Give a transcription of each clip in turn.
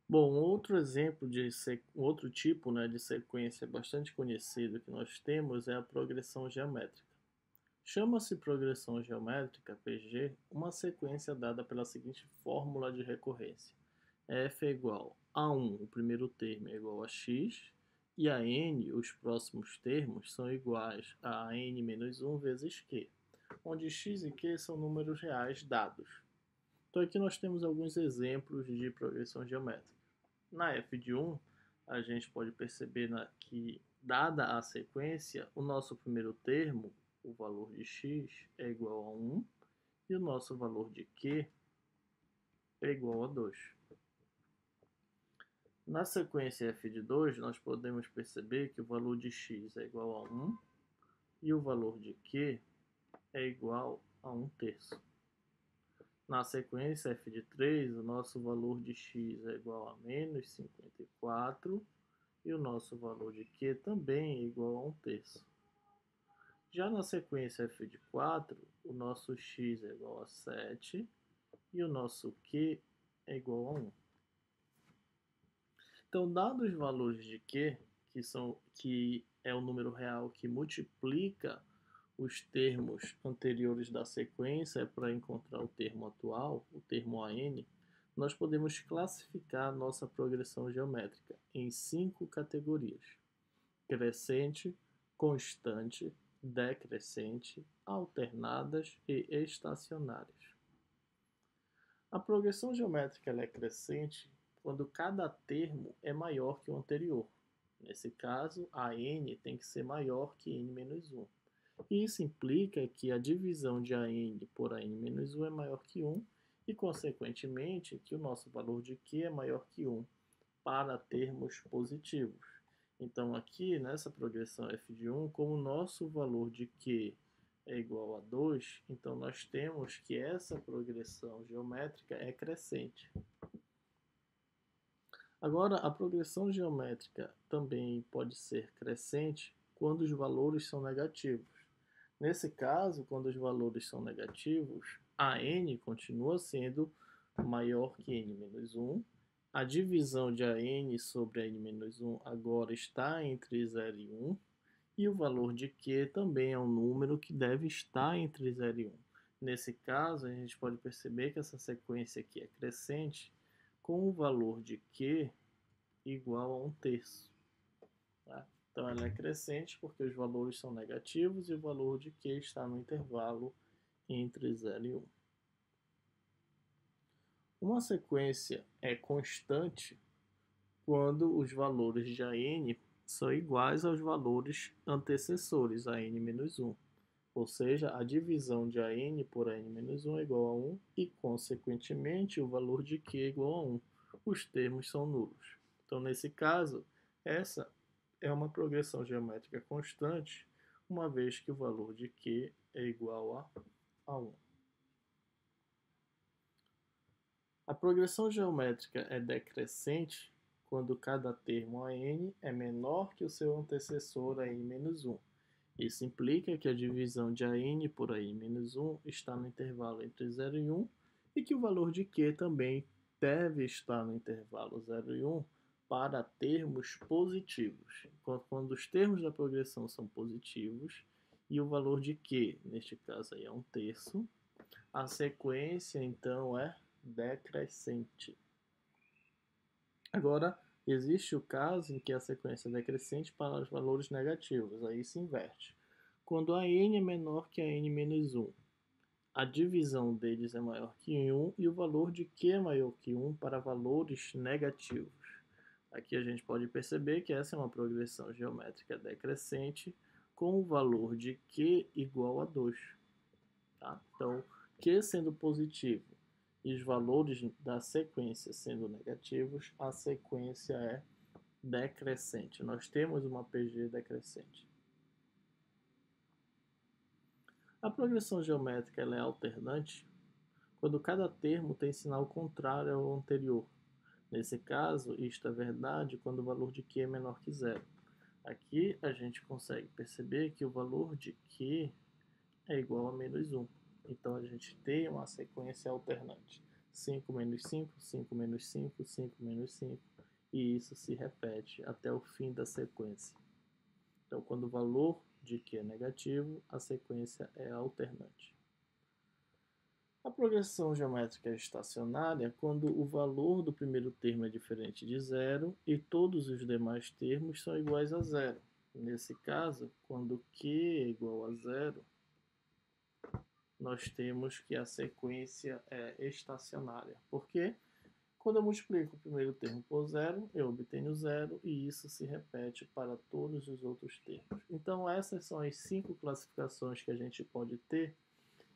Bom, outro exemplo outro tipo, né, de sequência bastante conhecido que nós temos é a progressão geométrica. Chama-se progressão geométrica, PG, uma sequência dada pela seguinte fórmula de recorrência. F é igual a 1, o primeiro termo é igual a x, e a n, os próximos termos, são iguais a n menos 1 vezes q, onde x e q são números reais dados. Então aqui nós temos alguns exemplos de progressão geométrica. Na f de 1, a gente pode perceber que, dada a sequência, o nosso primeiro termo, o valor de x, é igual a 1, e o nosso valor de q é igual a 2. Na sequência f de 2, nós podemos perceber que o valor de x é igual a 1 e o valor de q é igual a 1 terço. Na sequência f de 3, o nosso valor de x é igual a menos 54 e o nosso valor de q também é igual a 1 terço. Já na sequência f de 4, o nosso x é igual a 7 e o nosso q é igual a 1. Então, dados os valores de q, que é o número real que multiplica os termos anteriores da sequência para encontrar o termo atual, o termo AN, nós podemos classificar a nossa progressão geométrica em 5 categorias: crescente, constante, decrescente, alternadas e estacionárias. A progressão geométrica é crescente quando cada termo é maior que o anterior. Nesse caso, a n tem que ser maior que n menos 1. E isso implica que a divisão de AN por AN menos 1 é maior que 1 e, consequentemente, que o nosso valor de Q é maior que 1 para termos positivos. Então, aqui nessa progressão f de 1, como o nosso valor de Q é igual a 2, então nós temos que essa progressão geométrica é crescente. Agora, a progressão geométrica também pode ser crescente quando os valores são negativos. Nesse caso, quando os valores são negativos, a n continua sendo maior que n menos 1. A divisão de AN sobre a n menos 1 agora está entre 0 e 1. E o valor de Q também é um número que deve estar entre 0 e 1. Nesse caso, a gente pode perceber que essa sequência aqui é crescente com o valor de Q igual a 1 terço. Tá? Então, ela é crescente porque os valores são negativos e o valor de Q está no intervalo entre 0 e 1. Uma sequência é constante quando os valores de AN são iguais aos valores antecessores, AN-1. Ou seja, a divisão de AN por AN-1 é igual a 1 e, consequentemente, o valor de Q é igual a 1. Os termos são nulos. Então, nesse caso, essa é uma progressão geométrica constante, uma vez que o valor de Q é igual a 1. A progressão geométrica é decrescente quando cada termo AN é menor que o seu antecessor AN-1. Isso implica que a divisão de AN por AN-1 está no intervalo entre 0 e 1 e que o valor de Q também deve estar no intervalo 0 e 1 para termos positivos. Quando os termos da progressão são positivos e o valor de Q, neste caso aí, é 1 terço, a sequência então é decrescente. Agora, existe o caso em que a sequência é decrescente para os valores negativos, aí se inverte. Quando a n é menor que a n menos 1, a divisão deles é maior que 1 e o valor de q é maior que 1 para valores negativos. Aqui a gente pode perceber que essa é uma progressão geométrica decrescente com o valor de q igual a 2. Tá? Então, q sendo positivo e os valores da sequência sendo negativos, a sequência é decrescente. Nós temos uma PG decrescente. A progressão geométrica ela é alternante quando cada termo tem sinal contrário ao anterior. Nesse caso, isto é verdade quando o valor de Q é menor que zero. Aqui a gente consegue perceber que o valor de Q é igual a menos 1. Então a gente tem uma sequência alternante. 5 menos 5, 5 menos 5, 5 menos 5, e isso se repete até o fim da sequência. Então, quando o valor de Q é negativo, a sequência é alternante. A progressão geométrica é estacionária quando o valor do primeiro termo é diferente de zero e todos os demais termos são iguais a zero. Nesse caso, quando Q é igual a zero, nós temos que a sequência é estacionária. Por quê? Quando eu multiplico o primeiro termo por zero, eu obtenho zero e isso se repete para todos os outros termos. Então, essas são as 5 classificações que a gente pode ter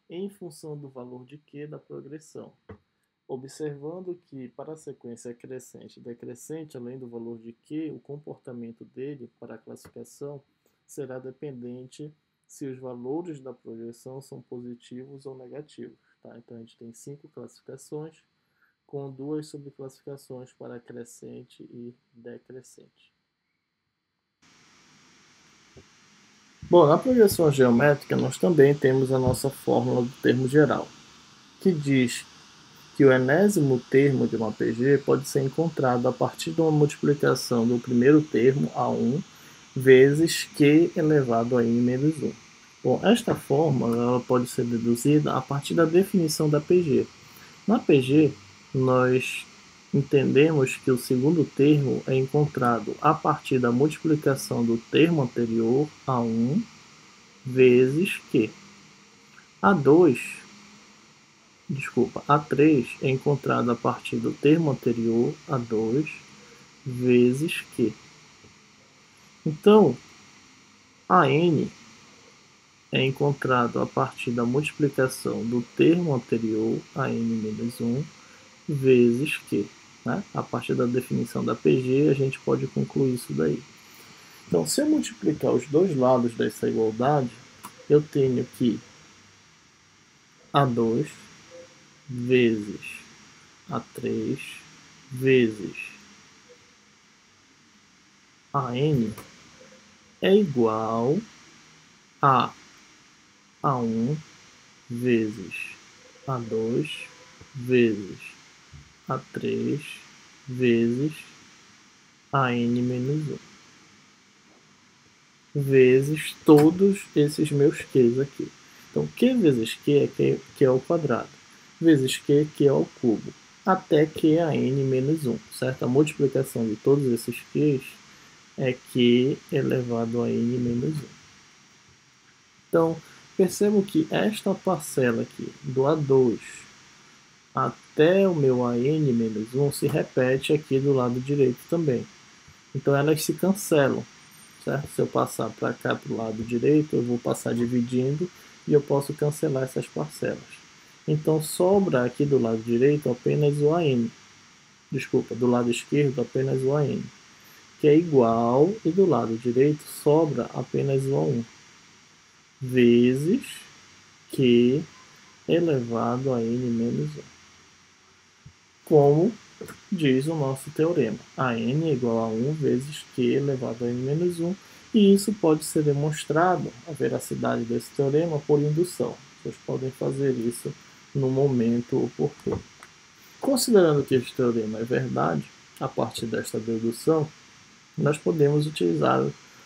em função do valor de Q da progressão. Observando que para a sequência crescente e decrescente, além do valor de Q, o comportamento dele para a classificação será dependente se os valores da progressão são positivos ou negativos. Tá? Então a gente tem 5 classificações com 2 subclassificações para crescente e decrescente. Bom, na progressão geométrica nós também temos a nossa fórmula do termo geral, que diz que o enésimo termo de uma PG pode ser encontrado a partir de uma multiplicação do primeiro termo, A1, vezes Q elevado a N menos 1. Bom, esta fórmula ela pode ser deduzida a partir da definição da PG. Na PG, nós entendemos que o segundo termo é encontrado a partir da multiplicação do termo anterior, A1, vezes Q. A3 é encontrado a partir do termo anterior, A2, vezes Q. Então, AN é encontrado a partir da multiplicação do termo anterior, AN menos 1, vezes Q. Né? A partir da definição da PG, a gente pode concluir isso daí. Então, se eu multiplicar os dois lados dessa igualdade, eu tenho que A2 vezes A3 vezes AN é igual a A1 vezes A2 vezes A3 vezes AN menos 1. Vezes todos esses meus Qs aqui. Então, Q vezes Q é Q ao quadrado. Vezes Q ao cubo. Até Q a N menos 1, certo? A multiplicação de todos esses Qs é Q elevado a N menos 1. Então, percebo que esta parcela aqui, do A2 até o meu AN menos 1, se repete aqui do lado direito também. Então, elas se cancelam. Certo? Se eu passar para cá, para o lado direito, eu vou passar dividindo e eu posso cancelar essas parcelas. Então, sobra aqui do lado direito apenas o AN. Desculpa, do lado esquerdo apenas o AN, que é igual, e do lado direito sobra apenas o A1, vezes Q elevado a N menos 1. Como diz o nosso teorema. AN é igual a 1 vezes Q elevado a N menos 1, e isso pode ser demonstrado, a veracidade desse teorema, por indução. Vocês podem fazer isso no momento oportuno. Considerando que este teorema é verdade, a partir desta dedução, nós podemos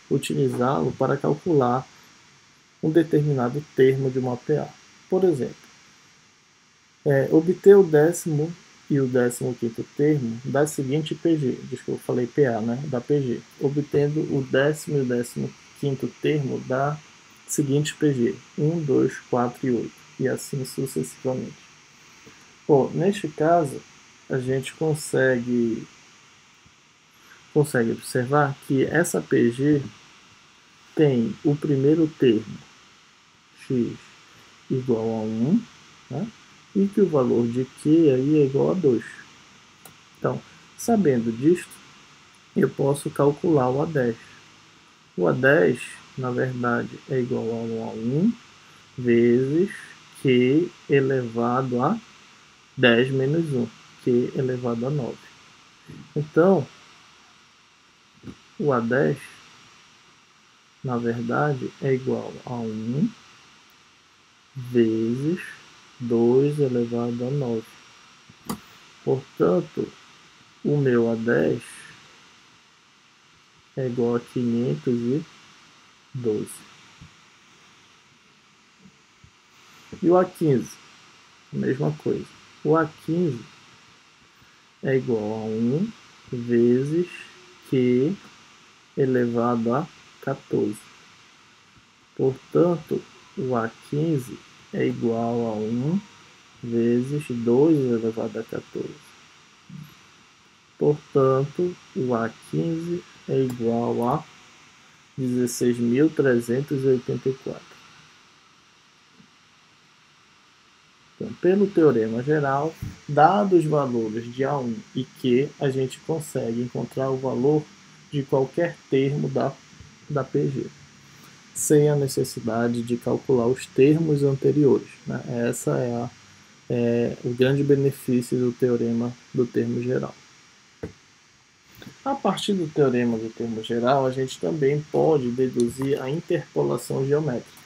utilizá-lo para calcular um determinado termo de uma PA. Por exemplo, obter o décimo e o 15º termo da seguinte PG, desculpa, eu falei PA, né? Da PG, obtendo o décimo e o 15º termo da seguinte PG, 1, 2, 4 e 8, e assim sucessivamente. Bom, neste caso, a gente consegue observar que essa PG tem o primeiro termo, x igual a 1, né? E que o valor de Q aí é igual a 2. Então, sabendo disto, eu posso calcular o A10. O A10, na verdade, é igual a 1 vezes Q elevado a 10 menos 1, Q elevado a 9. Então, o A10, na verdade, é igual a 1 vezes 2 elevado a 9. Portanto, o meu A10 é igual a 512. E o A15, mesma coisa. O A15 é igual a 1 vezes Q elevado a 14. Portanto, o A15 é igual a 1 vezes 2 elevado a 14. Portanto, o A15 é igual a 16.384. Então, pelo teorema geral, dados os valores de A1 e Q, a gente consegue encontrar o valor de qualquer termo da PG, sem a necessidade de calcular os termos anteriores, né? Essa é o grande benefício do teorema do termo geral. A partir do teorema do termo geral, a gente também pode deduzir a interpolação geométrica.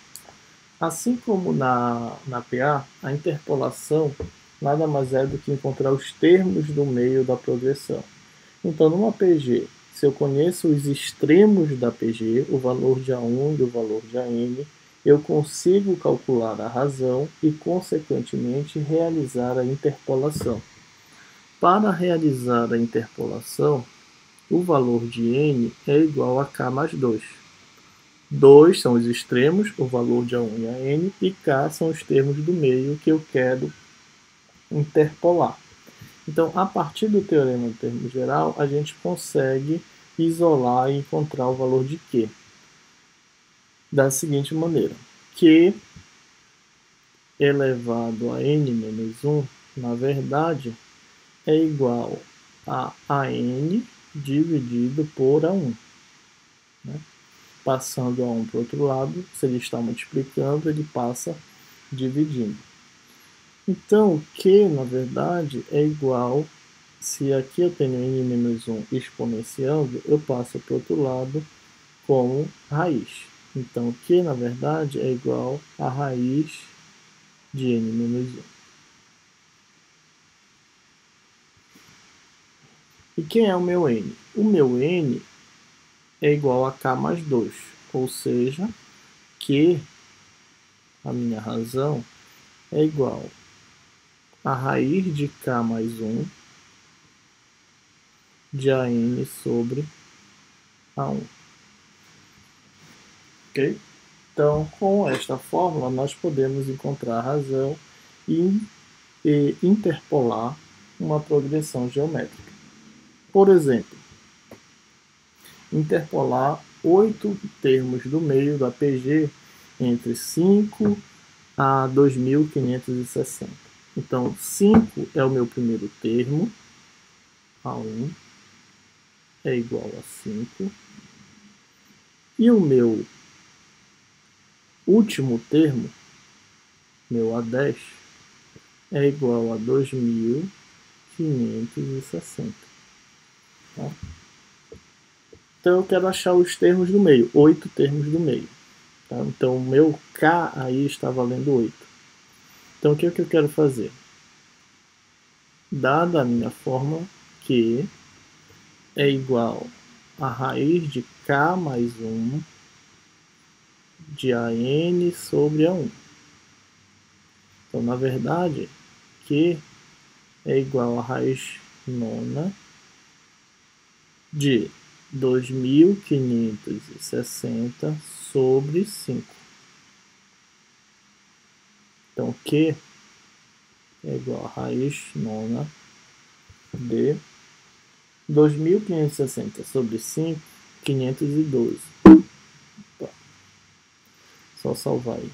Assim como na PA, a interpolação nada mais é do que encontrar os termos do meio da progressão. Então, numa PG, se eu conheço os extremos da PG, o valor de A1 e o valor de AN, eu consigo calcular a razão e, consequentemente, realizar a interpolação. Para realizar a interpolação, o valor de N é igual a K mais 2. 2 são os extremos, o valor de A1 e AN, e K são os termos do meio que eu quero interpolar. Então, a partir do teorema do termo geral, a gente consegue isolar e encontrar o valor de Q da seguinte maneira. Q elevado a N menos 1, na verdade, é igual a AN dividido por A1. Né? Passando A1 para o outro lado, se ele está multiplicando, ele passa dividindo. Então, Q, na verdade, é igual, se aqui eu tenho N menos 1 exponenciando, eu passo para o outro lado como raiz. Então, Q, na verdade, é igual a raiz de N menos 1. E quem é o meu N? O meu N é igual a K mais 2, ou seja, que a minha razão é igual a raiz de K mais 1 de AN sobre A1. Ok? Então, com esta fórmula, nós podemos encontrar a razão e interpolar uma progressão geométrica. Por exemplo, interpolar 8 termos do meio da PG entre 5 a 2560. Então, 5 é o meu primeiro termo, A1 é igual a 5. E o meu último termo, meu A10, é igual a 2560. Tá? Então, eu quero achar os termos do meio, 8 termos do meio. Tá? Então, o meu K aí está valendo 8. Então, o que é que eu quero fazer? Dada a minha fórmula, Q é igual a raiz de K mais 1 de AN sobre A1. Então, na verdade, Q é igual a raiz nona de 2560 sobre 5. Então, Q é igual a raiz nona de 2560 sobre 5, 512. Tá. Só salvar aí.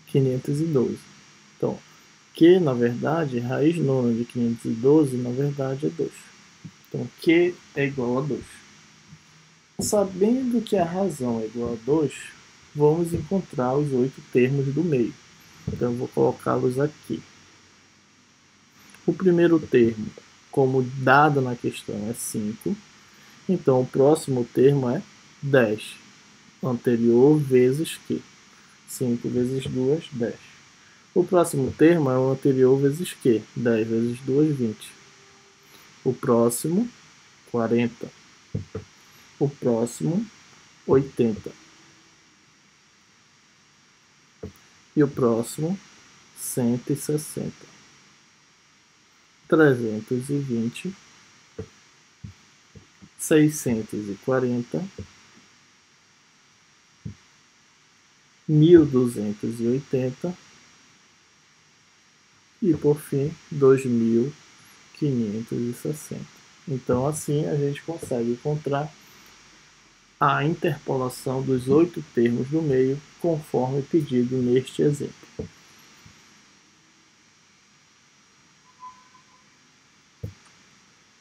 512. Então, Q, na verdade, raiz nona de 512, na verdade, é 2. Então, Q é igual a 2. Sabendo que a razão é igual a 2, vamos encontrar os 8 termos do meio. Então, eu vou colocá-los aqui. O primeiro termo, como dado na questão, é 5. Então, o próximo termo é 10. Anterior vezes Q. 5 vezes 2, 10. O próximo termo é o anterior vezes Q. 10 vezes 2, 20. O próximo, 40. O próximo, 80. E o próximo, 160. 320. 640. 1280. E por fim, 2560. Então, assim a gente consegue encontrar a interpolação dos 8 termos do meio, conforme pedido neste exemplo.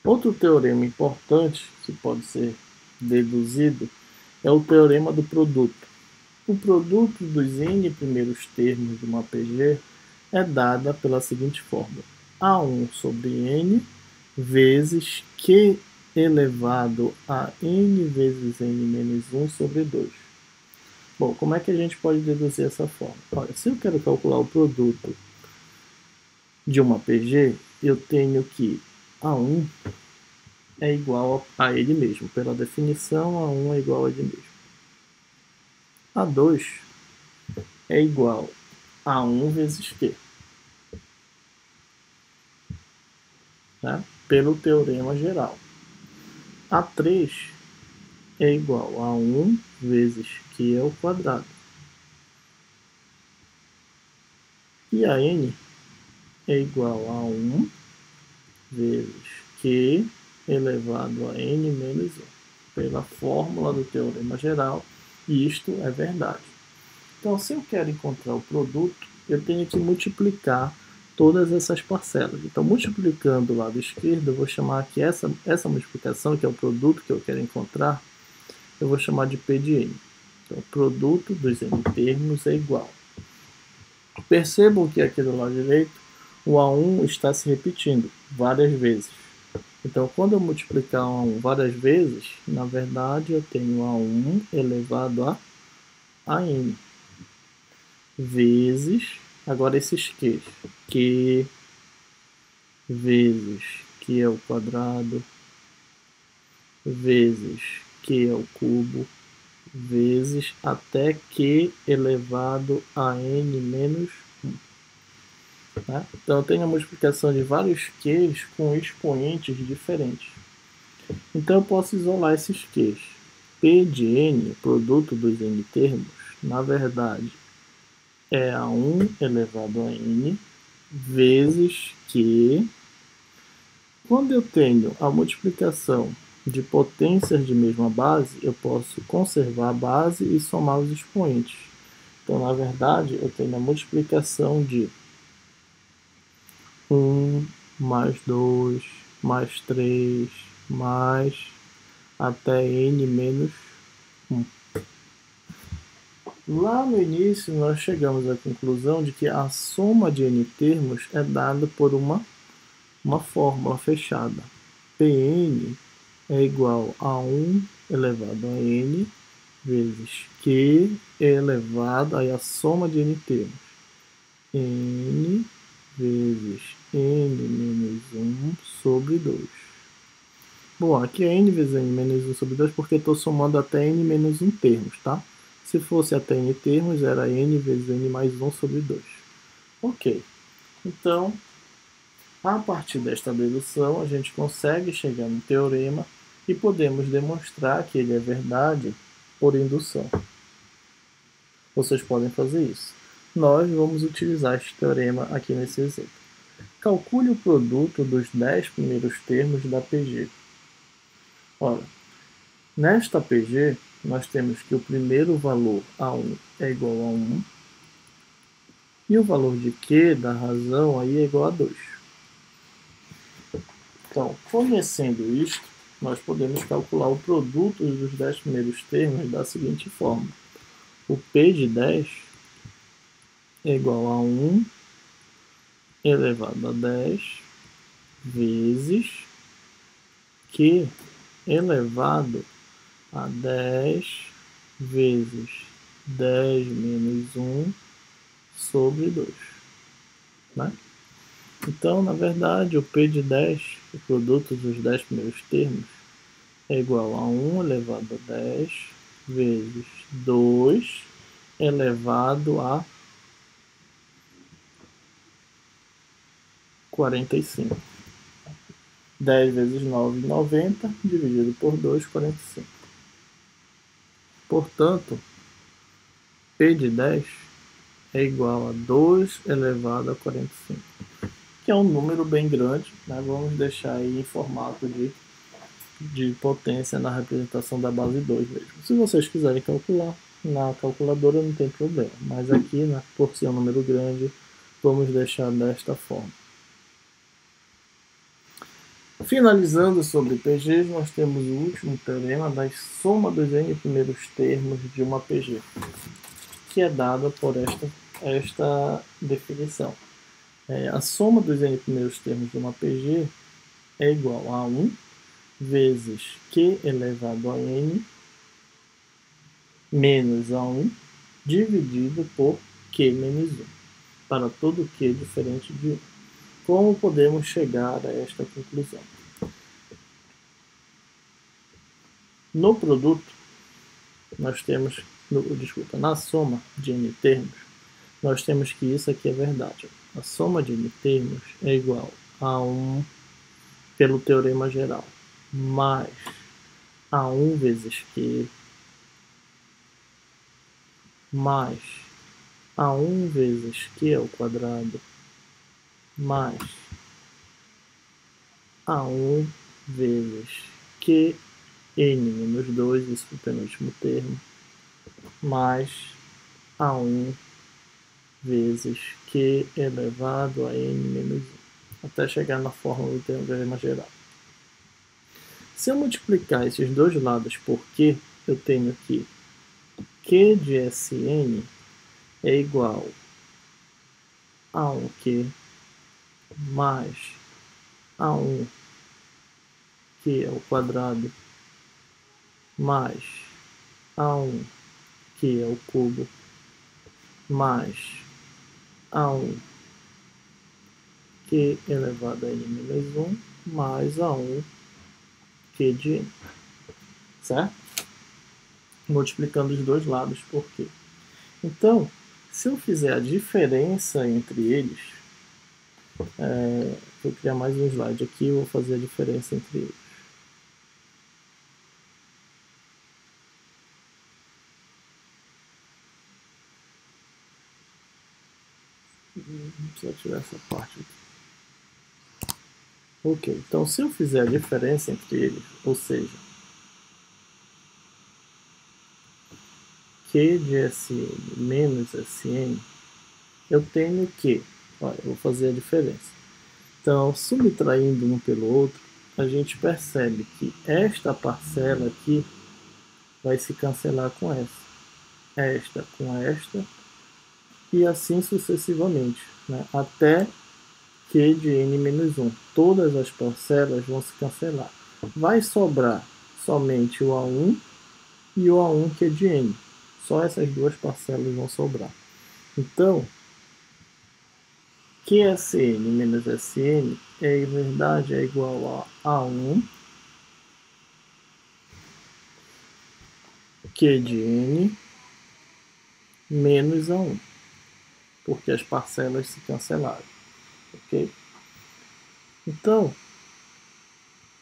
Outro teorema importante que pode ser deduzido é o teorema do produto. O produto dos n primeiros termos de uma PG é dada pela seguinte fórmula: A1 sobre n vezes Q elevado a n vezes n menos 1 sobre 2. Bom, como é que a gente pode deduzir essa fórmula? Olha, se eu quero calcular o produto de uma PG, eu tenho que A1 é igual a ele mesmo. Pela definição, A1 é igual a ele mesmo. A2 é igual a 1 vezes Q. Né? Pelo teorema geral. A3 é igual a 1 vezes Q ao quadrado. E a N é igual a 1 vezes Q elevado a N menos 1. Pela fórmula do teorema geral, isto é verdade. Então, se eu quero encontrar o produto, eu tenho que multiplicar todas essas parcelas. Então, multiplicando o lado esquerdo, eu vou chamar aqui essa multiplicação, que é o produto que eu quero encontrar, eu vou chamar de P de N. Então, o produto dos N termos é igual. Percebam que aqui do lado direito, o A1 está se repetindo várias vezes. Então, quando eu multiplicar o A1 várias vezes, na verdade, eu tenho A1 elevado a N. Vezes, agora esses Q vezes Q ao quadrado, vezes Q ao cubo, vezes até Q elevado a N menos 1. Tá? Então, eu tenho a multiplicação de vários Qs com expoentes diferentes. Então, eu posso isolar esses Qs. P de N, produto dos N termos, na verdade, é a 1 elevado a N vezes Q. Quando eu tenho a multiplicação de potências de mesma base, eu posso conservar a base e somar os expoentes. Então, na verdade, eu tenho a multiplicação de 1 mais 2 mais 3 mais até n menos 1. Lá no início, nós chegamos à conclusão de que a soma de n termos é dada por uma fórmula fechada. Pn é igual a 1 elevado a n vezes Q elevado a soma de n termos. N vezes n menos 1 sobre 2. Bom, aqui é n vezes n menos 1 sobre 2 porque estou somando até n menos 1 termos, tá? Se fosse até n termos, era n vezes n mais 1 sobre 2. Ok. Então, a partir desta dedução, a gente consegue chegar no teorema e podemos demonstrar que ele é verdade por indução. Vocês podem fazer isso. Nós vamos utilizar este teorema aqui nesse exemplo. Calcule o produto dos 10 primeiros termos da PG. Ora, nesta PG, nós temos que o primeiro valor A1 é igual a 1 e o valor de Q da razão aí é igual a 2. Então, conhecendo isto, nós podemos calcular o produto dos 10 primeiros termos da seguinte forma. O P de 10 é igual a 1 elevado a 10 vezes Q elevado a 10 vezes 10 menos 1 sobre 2. né? Então, na verdade, o P de 10, o produto dos 10 primeiros termos, é igual a 1 elevado a 10 vezes 2 elevado a 45. 10 vezes 9, 90, dividido por 2, 45. Portanto, P de 10 é igual a 2 elevado a 45, que é um número bem grande, né? Vamos deixar aí em formato de potência na representação da base 2 mesmo. Se vocês quiserem calcular na calculadora, não tem problema, mas aqui, né, por ser um número grande, vamos deixar desta forma. Finalizando sobre PGs, nós temos o último teorema da soma dos n primeiros termos de uma PG, que é dada por esta definição. A soma dos n primeiros termos de uma PG é igual a 1 vezes Q elevado a n menos a 1 dividido por Q menos 1, para todo Q diferente de 1. Como podemos chegar a esta conclusão? No produto, nós temos, na soma de n termos, nós temos que isso aqui é verdade. A soma de n termos é igual a 1 pelo teorema geral, mais a 1 vezes Q, mais a 1 vezes Q ao quadrado, mais a 1 vezes Qn menos 2, isso é o penúltimo termo, mais a 1 vezes Q elevado a n menos 1, até chegar na fórmula do teorema geral. Se eu multiplicar esses dois lados por Q, eu tenho que Q de Sn é igual a 1Q mais a 1Q ao quadrado mais a 1Q ao cubo mais a 1Q elevado a n menos 1 mais a 1Q de n, certo? Multiplicando os dois lados por Q. Então, se eu fizer a diferença entre eles, vou criar mais um slide aqui e vou fazer a diferença entre eles. Não precisa tirar essa parte aqui. Ok, então se eu fizer a diferença entre eles, ou seja, Q de Sn menos Sn, eu tenho que, olha, eu vou fazer a diferença. Então, subtraindo um pelo outro, a gente percebe que esta parcela aqui vai se cancelar com esta com esta, e assim sucessivamente, né? Até Q de n menos 1. Todas as parcelas vão se cancelar. Vai sobrar somente o A1 e o A1 Q de n. Só essas duas parcelas vão sobrar. Então, QSN menos SN em verdade é igual a A1 Q de n menos A1, porque as parcelas se cancelaram, ok? Então,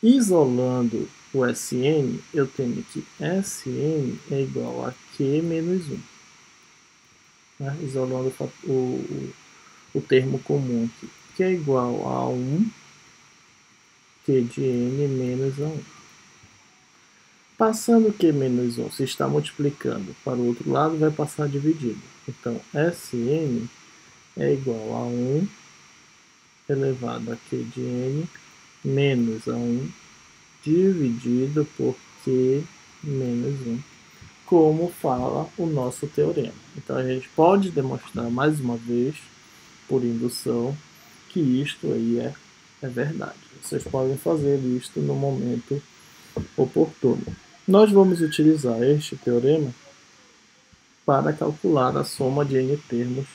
isolando o Sn, eu tenho que Sn é igual a Q menos 1, né? Isolando o termo comum aqui, que é igual a 1 Q de n menos A1. Passando Q menos 1, se está multiplicando para o outro lado, vai passar dividido. Então, Sn é igual a 1 elevado a Q de n menos A1 dividido por Q menos 1, como fala o nosso teorema. Então, a gente pode demonstrar mais uma vez, por indução, que isto aí é verdade. Vocês podem fazer isto no momento oportuno. Nós vamos utilizar este teorema para calcular a soma de n termos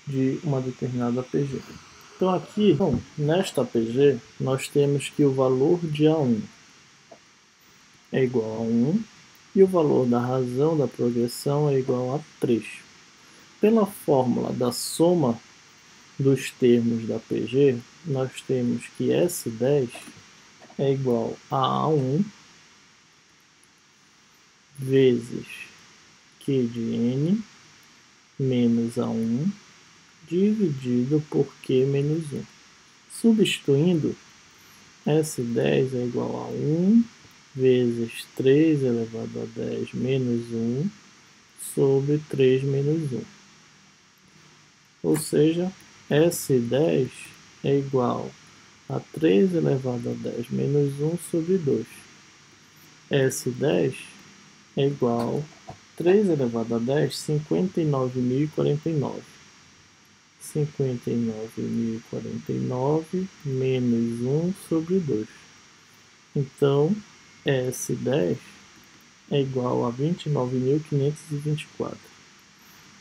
de uma determinada PG. Então aqui, nesta PG, nós temos que o valor de A1 é igual a 1 e o valor da razão da progressão é igual a 3. Pela fórmula da soma dos termos da PG, nós temos que S10 é igual a A1 vezes Q de N menos A1 dividido por Q menos 1. Substituindo, S10 é igual a 1 vezes 3 elevado a 10 menos 1 sobre 3 menos 1. Ou seja, S10 é igual a 3 elevado a 10 menos 1 sobre 2. S10 é igual a 3 elevado a 10, 59.049. 59.049 menos 1 sobre 2. Então, S10 é igual a 29.524.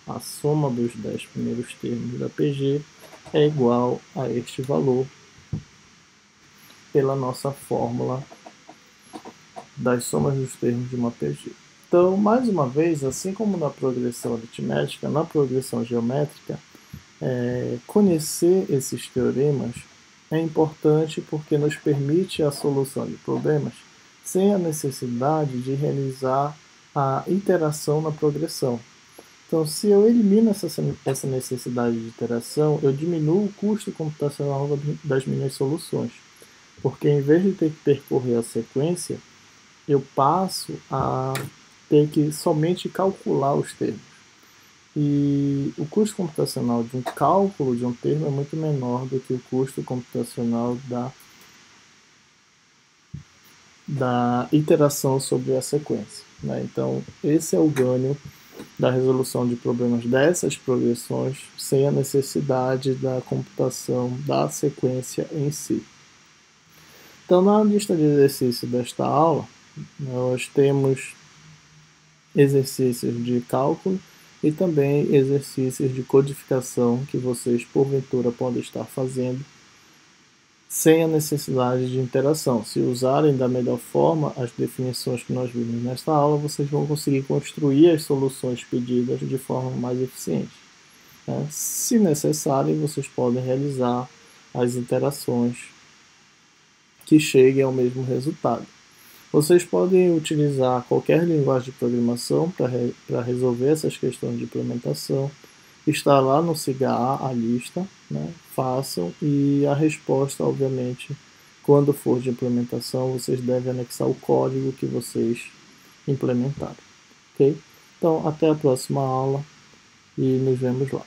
A soma dos 10 primeiros termos da PG é igual a este valor pela nossa fórmula das somas dos termos de uma PG. Então, mais uma vez, assim como na progressão aritmética, na progressão geométrica, conhecer esses teoremas é importante porque nos permite a solução de problemas sem a necessidade de realizar a iteração na progressão. Então, se eu elimino essa necessidade de iteração, eu diminuo o custo computacional das minhas soluções, porque em vez de ter que percorrer a sequência, eu passo a ter que somente calcular os termos. E o custo computacional de um cálculo de um termo é muito menor do que o custo computacional da iteração sobre a sequência, né? Então, esse é o ganho da resolução de problemas dessas progressões sem a necessidade da computação da sequência em si. Então, na lista de exercícios desta aula, nós temos exercícios de cálculo e também exercícios de codificação que vocês, porventura, podem estar fazendo sem a necessidade de interação. Se usarem da melhor forma as definições que nós vimos nesta aula, vocês vão conseguir construir as soluções pedidas de forma mais eficiente. Se necessário, vocês podem realizar as interações que cheguem ao mesmo resultado. Vocês podem utilizar qualquer linguagem de programação para resolver essas questões de implementação. Está lá no SIGA a lista, né? Façam, e a resposta, obviamente, quando for de implementação, vocês devem anexar o código que vocês implementaram. Ok? Então, até a próxima aula e nos vemos lá.